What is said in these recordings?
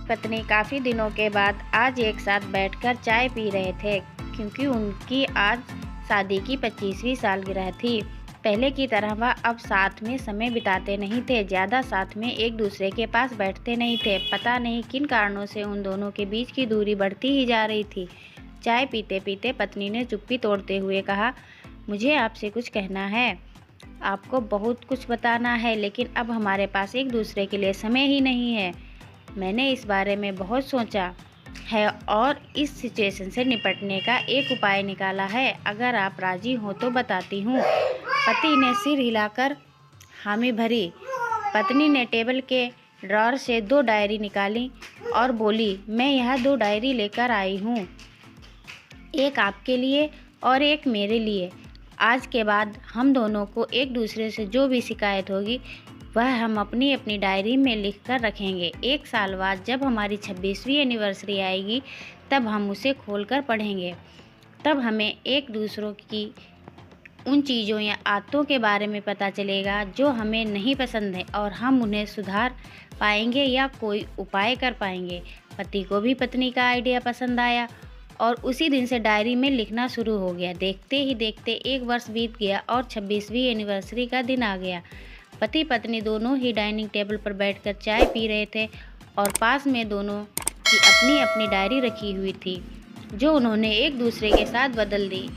पत्नी काफ़ी दिनों के बाद आज एक साथ बैठकर चाय पी रहे थे, क्योंकि उनकी आज शादी की 25वीं सालगिरह थी। पहले की तरह वह अब साथ में समय बिताते नहीं थे, ज़्यादा साथ में एक दूसरे के पास बैठते नहीं थे। पता नहीं किन कारणों से उन दोनों के बीच की दूरी बढ़ती ही जा रही थी। चाय पीते पीते पत्नी ने चुप्पी तोड़ते हुए कहा, मुझे आपसे कुछ कहना है। आपको बहुत कुछ बताना है, लेकिन अब हमारे पास एक दूसरे के लिए समय ही नहीं है। मैंने इस बारे में बहुत सोचा है और इस सिचुएशन से निपटने का एक उपाय निकाला है। अगर आप राजी हो तो बताती हूँ। पति ने सिर हिलाकर हामी भरी। पत्नी ने टेबल के ड्रॉअर से 2 डायरी निकाली और बोली, मैं यह 2 डायरी लेकर आई हूँ, एक आपके लिए और एक मेरे लिए। आज के बाद हम दोनों को एक दूसरे से जो भी शिकायत होगी वह हम अपनी अपनी डायरी में लिख कर रखेंगे। 1 साल बाद जब हमारी 26वीं एनिवर्सरी आएगी तब हम उसे खोलकर पढ़ेंगे। तब हमें एक दूसरों की उन चीज़ों या आदतों के बारे में पता चलेगा जो हमें नहीं पसंद है, और हम उन्हें सुधार पाएंगे या कोई उपाय कर पाएंगे। पति को भी पत्नी का आइडिया पसंद आया और उसी दिन से डायरी में लिखना शुरू हो गया। देखते ही देखते 1 वर्ष बीत गया और 26वीं एनिवर्सरी का दिन आ गया। पति पत्नी दोनों ही डाइनिंग टेबल पर बैठकर चाय पी रहे थे और पास में दोनों की अपनी अपनी डायरी रखी हुई थी, जो उन्होंने एक दूसरे के साथ बदल दी।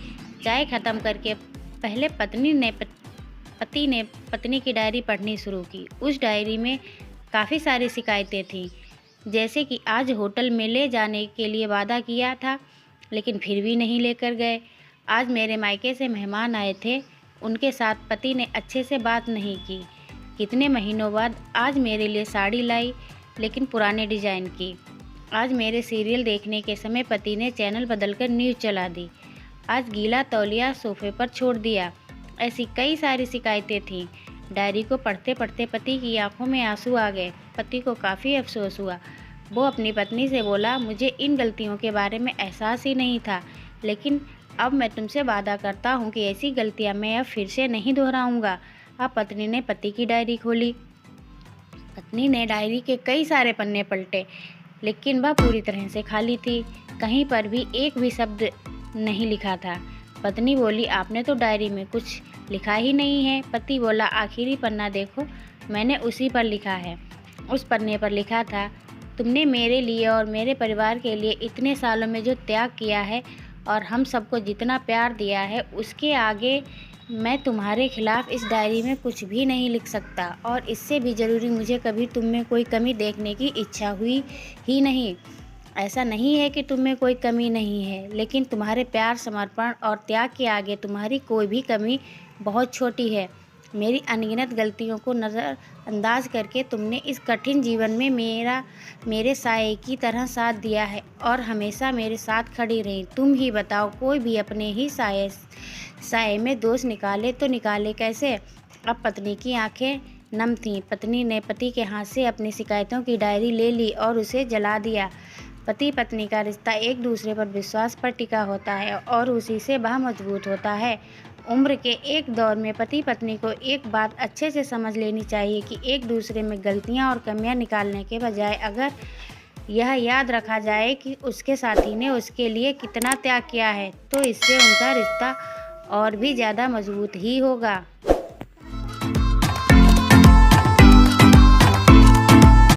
चाय ख़त्म करके पहले पति ने पत्नी की डायरी पढ़नी शुरू की। उस डायरी में काफ़ी सारी शिकायतें थीं, जैसे कि आज होटल में ले जाने के लिए वादा किया था लेकिन फिर भी नहीं लेकर गए। आज मेरे मायके से मेहमान आए थे, उनके साथ पति ने अच्छे से बात नहीं की। कितने महीनों बाद आज मेरे लिए साड़ी लाई, लेकिन पुराने डिज़ाइन की। आज मेरे सीरियल देखने के समय पति ने चैनल बदलकर न्यूज़ चला दी। आज गीला तौलिया सोफे पर छोड़ दिया। ऐसी कई सारी शिकायतें थीं। डायरी को पढ़ते पढ़ते पति की आंखों में आंसू आ गए। पति को काफ़ी अफसोस हुआ। वो अपनी पत्नी से बोला, मुझे इन गलतियों के बारे में एहसास ही नहीं था, लेकिन अब मैं तुमसे वादा करता हूँ कि ऐसी गलतियाँ मैं अब फिर से नहीं दोहराऊँगा। अब पत्नी ने पति की डायरी खोली। पत्नी ने डायरी के कई सारे पन्ने पलटे, लेकिन वह पूरी तरह से खाली थी। कहीं पर भी एक भी शब्द नहीं लिखा था। पत्नी बोली, आपने तो डायरी में कुछ लिखा ही नहीं है। पति बोला, आखिरी पन्ना देखो, मैंने उसी पर लिखा है। उस पन्ने पर लिखा था, तुमने मेरे लिए और मेरे परिवार के लिए इतने सालों में जो त्याग किया है और हम सबको जितना प्यार दिया है, उसके आगे मैं तुम्हारे खिलाफ इस डायरी में कुछ भी नहीं लिख सकता, और इससे भी ज़रूरी मुझे कभी तुम में कोई कमी देखने की इच्छा हुई ही नहीं। ऐसा नहीं है कि तुम में कोई कमी नहीं है, लेकिन तुम्हारे प्यार, समर्पण और त्याग के आगे तुम्हारी कोई भी कमी बहुत छोटी है। मेरी अनगिनत गलतियों को नज़रअंदाज करके तुमने इस कठिन जीवन में मेरे साये की तरह साथ दिया है और हमेशा मेरे साथ खड़ी रही। तुम ही बताओ, कोई भी अपने ही साये में दोष निकाले तो निकाले कैसे। अब पत्नी की आंखें नम थीं। पत्नी ने पति के हाथ से अपनी शिकायतों की डायरी ले ली और उसे जला दिया। पति पत्नी का रिश्ता एक दूसरे पर विश्वास पर टिका होता है और उसी से वह मजबूत होता है। उम्र के एक दौर में पति पत्नी को एक बात अच्छे से समझ लेनी चाहिए कि एक दूसरे में गलतियां और कमियां निकालने के बजाय अगर यह याद रखा जाए कि उसके साथी ने उसके लिए कितना त्याग किया है, तो इससे उनका रिश्ता और भी ज़्यादा मजबूत ही होगा।